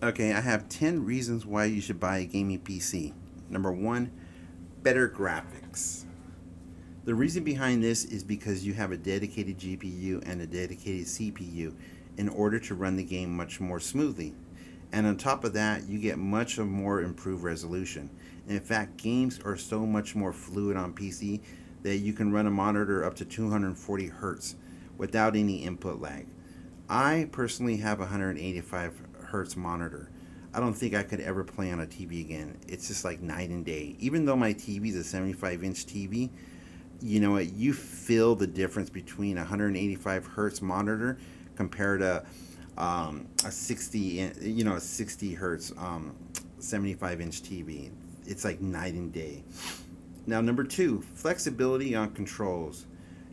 Okay, I have 10 reasons why you should buy a gaming PC. Number one, better graphics. The reason behind this is because you have a dedicated GPU and a dedicated CPU in order to run the game much more smoothly. And on top of that, you get much of more improved resolution. And in fact, games are so much more fluid on PC that you can run a monitor up to 240 hertz without any input lag. I personally have a 185 hertz monitor. I don't think I could ever play on a TV again. It's just like night and day. Even though my TV is a 75-inch TV, you know what? You feel the difference between a 185 hertz monitor compared to a 60 hertz 75-inch TV. It's like night and day. Now, number two, flexibility on controls.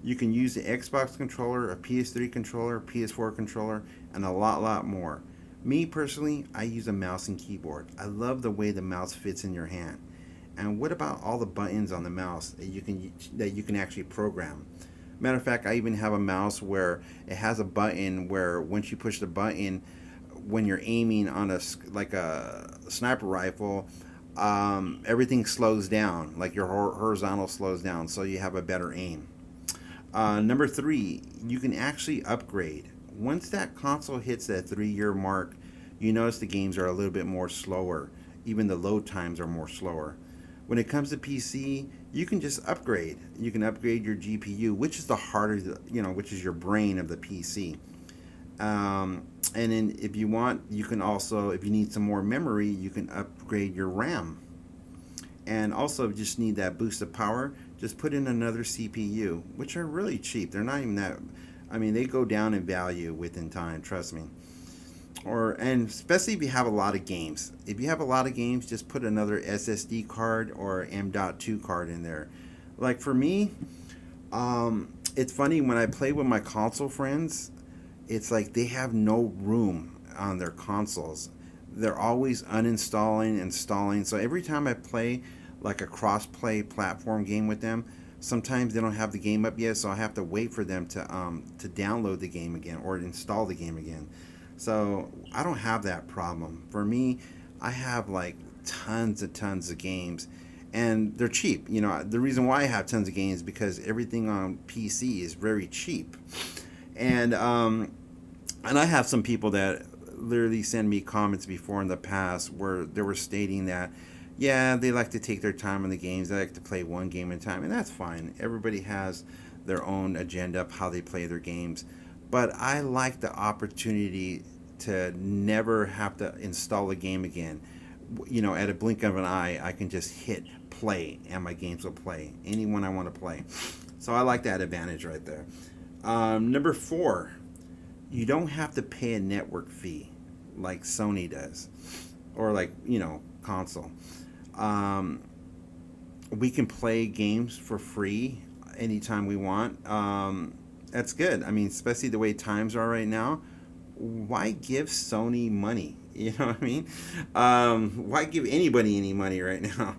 You can use the Xbox controller, a PS3 controller, PS4 controller, and a lot more. Me personally, I use a mouse and keyboard. I love the way the mouse fits in your hand. And what about all the buttons on the mouse that you can actually program? Matter of fact, I even have a mouse where it has a button where once you push the button, when you're aiming on like a sniper rifle, everything slows down, like your horizontal slows down, so you have a better aim. Number three, you can actually upgrade. Once that console hits that 3 year mark, you notice the games are a little bit more slower. Even the load times are more slower. When it comes to PC, you can just upgrade. You can upgrade your GPU, which is the heart of which is your brain of the PC. And then if you want, you can also, if you need some more memory, you can upgrade your RAM. And also, if you just need that boost of power, just put in another CPU, which are really cheap. They're not even that. I mean, they go down in value within time. Trust me. Or and especially if you have a lot of games. If you have a lot of games, just put another SSD card or M.2 card in there. Like for me, it's funny when I play with my console friends. It's like they have no room on their consoles. They're always uninstalling, installing. So every time I play like a cross-play platform game with them, sometimes they don't have the game up yet, so I have to wait for them to download the game again or install the game again. So I don't have that problem. For me, I have like tons of games, and they're cheap. You know, the reason why I have tons of games is because everything on PC is very cheap, and I have some people that literally send me comments before in the past where they were stating that yeah, they like to take their time on the games. They like to play one game at a time, and that's fine. Everybody has their own agenda of how they play their games. But I like the opportunity to never have to install a game again. You know, at a blink of an eye, I can just hit play, and my games will play anyone I want to play. So I like that advantage right there. Number four, you don't have to pay a network fee like Sony does, or like console. Um, we can play games for free anytime we want. That's good. I mean, especially the way times are right now. Why give Sony money? You know what I mean? Why give anybody any money right now?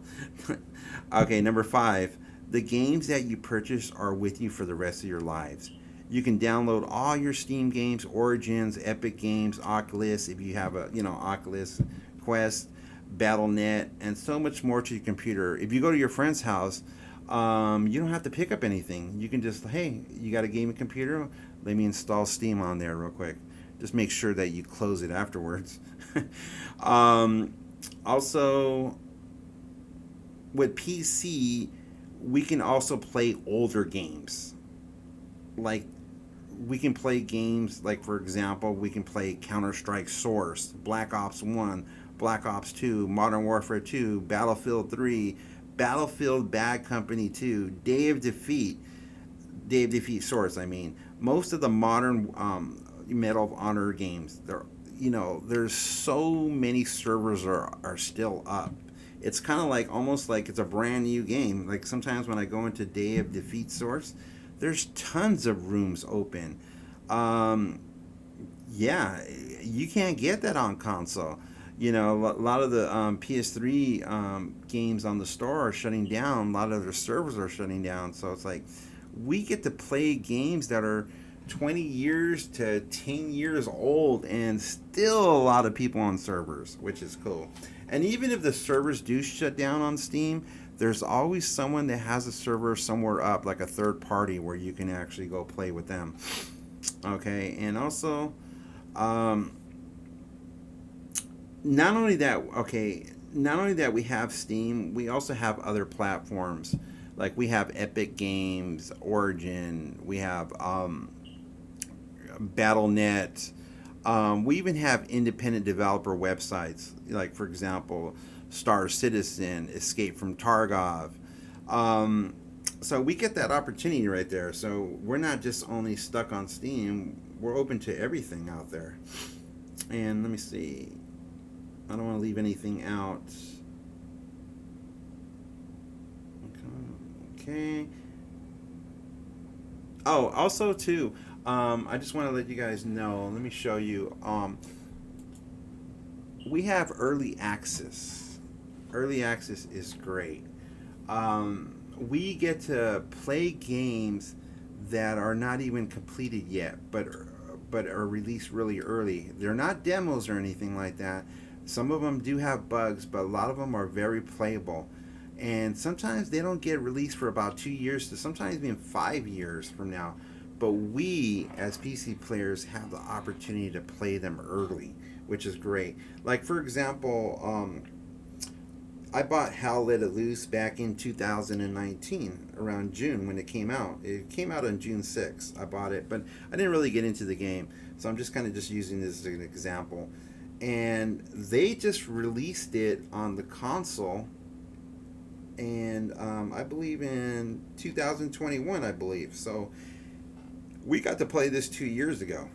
Okay, number five. The games that you purchase are with you for the rest of your lives. You can download all your Steam games, Origins, Epic Games, Oculus, if you have a Oculus Quest, BattleNet, and so much more to your computer. If you go to your friend's house, you don't have to pick up anything. You can just, hey, you got a gaming computer? Let me install Steam on there real quick. Just make sure that you close it afterwards. um, Also, with PC, we can also play older games. Like, we can play games, like, for example, we can play Counter Strike Source, Black Ops 1, Black Ops 2, Modern Warfare 2, Battlefield 3, Battlefield Bad Company 2, Day of Defeat Source. I mean, most of the modern Medal of Honor games, there's so many servers are still up. It's kind of like almost like it's a brand new game. Like sometimes when I go into Day of Defeat Source, there's tons of rooms open. Um, yeah, you can't get that on console. You know, a lot of the PS3 games on the store are shutting down. A lot of their servers are shutting down. So it's like we get to play games that are 20 years to 10 years old, and still a lot of people on servers, which is cool. And even if the servers do shut down on Steam, there's always someone that has a server somewhere up, like a third party, where you can actually go play with them. Okay, and also, um, not only that, okay, not only that we have Steam, we also have other platforms. Like we have Epic Games, Origin, we have BattleNet. We even have independent developer websites, like for example, Star Citizen, Escape from Tarkov. Um, so we get that opportunity right there. So we're not just only stuck on Steam. We're open to everything out there. And let me see. I don't want to leave anything out. Okay. Oh, also too, I just want to let you guys know. Let me show you. We have early access. Early access is great. We get to play games that are not even completed yet, but are released really early. They're not demos or anything like that. Some of them do have bugs, but a lot of them are very playable. And sometimes they don't get released for about 2 years to sometimes even 5 years from now. But we, as PC players, have the opportunity to play them early, which is great. Like for example, I bought Hal Let It Loose back in 2019, around June when it came out. It came out on June 6th. I bought it, but I didn't really get into the game, so I'm just kind of just using this as an example. And they just released it on the console, and I believe in 2021, I believe. So we got to play this 2 years ago,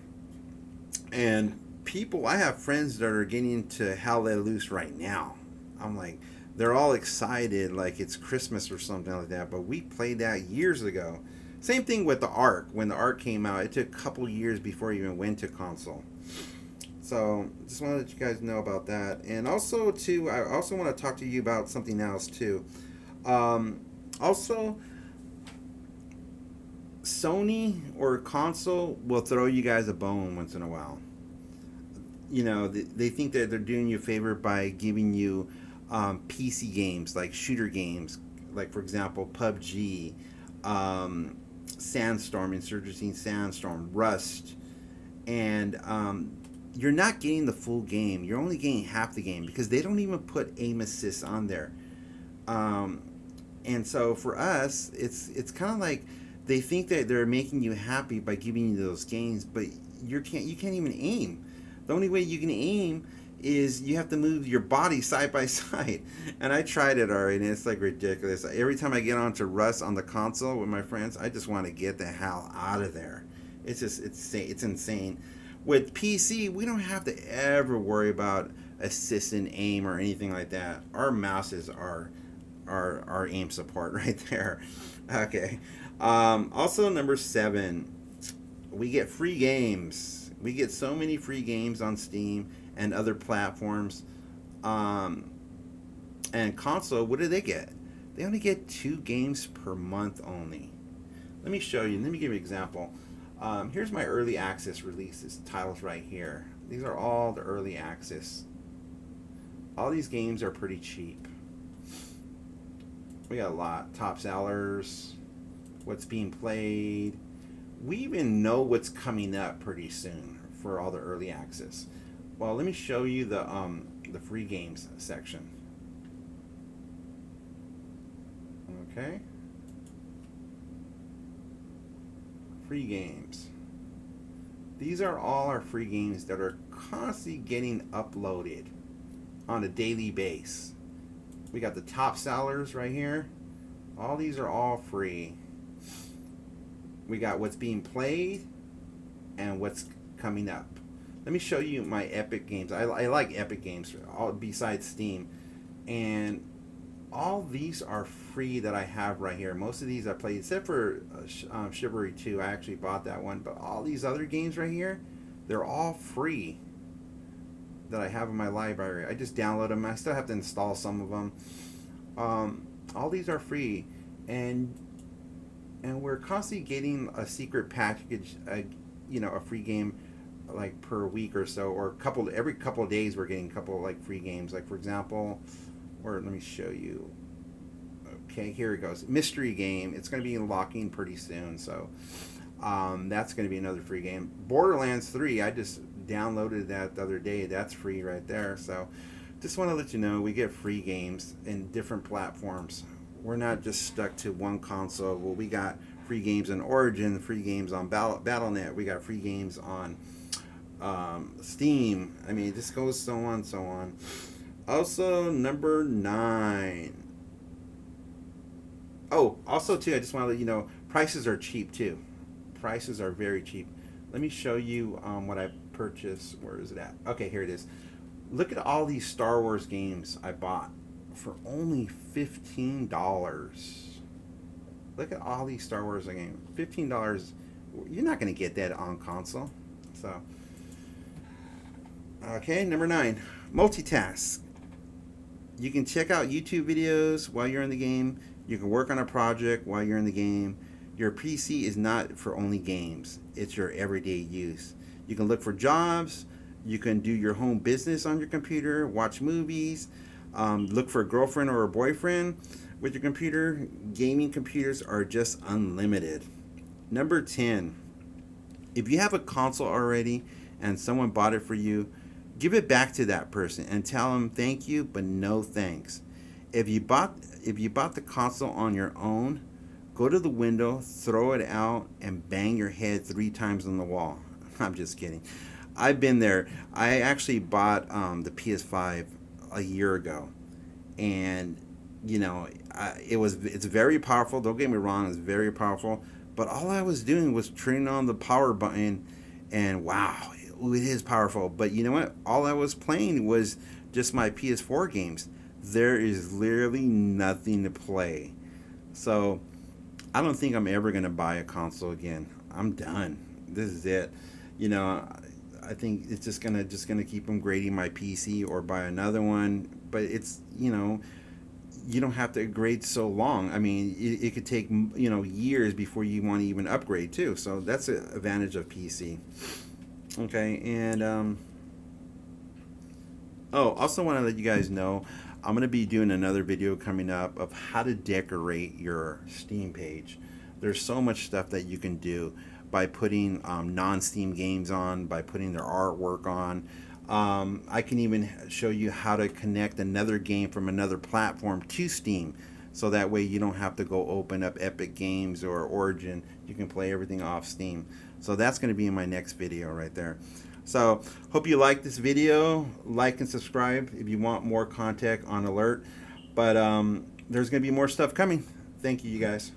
and people, I have friends that are getting into Hal Let Loose right now. I'm like, they're all excited like it's Christmas or something like that. But we played that years ago. Same thing with the Ark. When the Ark came out, it took a couple years before it even went to console. So just want to let you guys know about that. And also too, I also want to talk to you about something else too. Also, Sony or console will throw you guys a bone once in a while. You know, they think that they're doing you a favor by giving you PC games, like shooter games, like for example PUBG, Sandstorm, Insurgency Sandstorm, Rust, and you're not getting the full game. You're only getting half the game because they don't even put aim assist on there. Um, and so for us, it's kind of like they think that they're making you happy by giving you those games, but you can't even aim. The only way you can aim is you have to move your body side by side. And I tried it already, and it's like ridiculous. Every time I get onto Rust on the console with my friends, I just want to get the hell out of there. It's insane. With PC, we don't have to ever worry about assistant aim or anything like that. Our mouses are our aim support right there. Okay. Also, number 7, we get free games. We get so many free games on Steam and other platforms. Um, and console, what do they get? They only get 2 games per month only. Let me show you. Let me give you an example. Here's my early access releases titles right here. These are all the early access. All these games are pretty cheap. We got a lot. Top sellers, what's being played. We even know what's coming up pretty soon for all the early access. Well, let me show you the free games section. Okay. Free games. These are all our free games that are constantly getting uploaded on a daily base. We got the top sellers right here. All these are all free. We got what's being played and what's coming up. Let me show you my Epic Games. I like Epic Games all besides Steam, and all these are free that I have right here. Most of these I played, except for Chivalry 2. I actually bought that one, but all these other games right here, they're all free that I have in my library. I just download them. I still have to install some of them. All these are free, and and we're constantly getting a secret package, a free game like per week or so, or every couple of days we're getting a couple of like free games. Like for example, or let me show you. Okay, here it goes. Mystery game. It's going to be unlocking pretty soon, so that's going to be another free game. Borderlands 3. I just downloaded that the other day. That's free right there. So just want to let you know we get free games in different platforms. We're not just stuck to one console. Well, we got free games on Origin, free games on Battle.net. We got free games on Steam. I mean, this goes so on, so on. Also, number 9. Oh, also too, I just want to let you know, prices are cheap too. Prices are very cheap. Let me show you what I purchased. Where is it at? Okay, here it is. Look at all these Star Wars games I bought for only $15. Look at all these Star Wars games. $15. You're not going to get that on console. So, okay, number 9, multitask. You can check out YouTube videos while you're in the game. You can work on a project while you're in the game. Your PC is not for only games. It's your everyday use. You can look for jobs. You can do your home business on your computer, watch movies, look for a girlfriend or a boyfriend with your computer. Gaming computers are just unlimited. Number 10, if you have a console already and someone bought it for you, give it back to that person and tell them thank you, but no thanks. If you bought the console on your own, go to the window, throw it out, and bang your head 3 times on the wall. I'm just kidding. I've been there. I actually bought the PS5 a year ago, and it's very powerful. Don't get me wrong, it's very powerful. But all I was doing was turning on the power button, and wow, it is powerful. But you know what? All I was playing was just my PS4 games. There is literally nothing to play. So I don't think I'm ever gonna buy a console again. I'm done. This is it. You know, I think it's just gonna keep upgrading my PC or buy another one. But it's you don't have to upgrade so long. I mean, it could take years before you want to even upgrade too. So that's an advantage of PC. Okay, and also want to let you guys know, I'm going to be doing another video coming up of how to decorate your Steam page. There's so much stuff that you can do by putting non-Steam games on, by putting their artwork on. I can even show you how to connect another game from another platform to Steam, so that way you don't have to go open up Epic Games or Origin. You can play everything off Steam. So that's going to be in my next video right there. So hope you like this video. Like and subscribe if you want more content on Alert. But there's going to be more stuff coming. Thank you, you guys.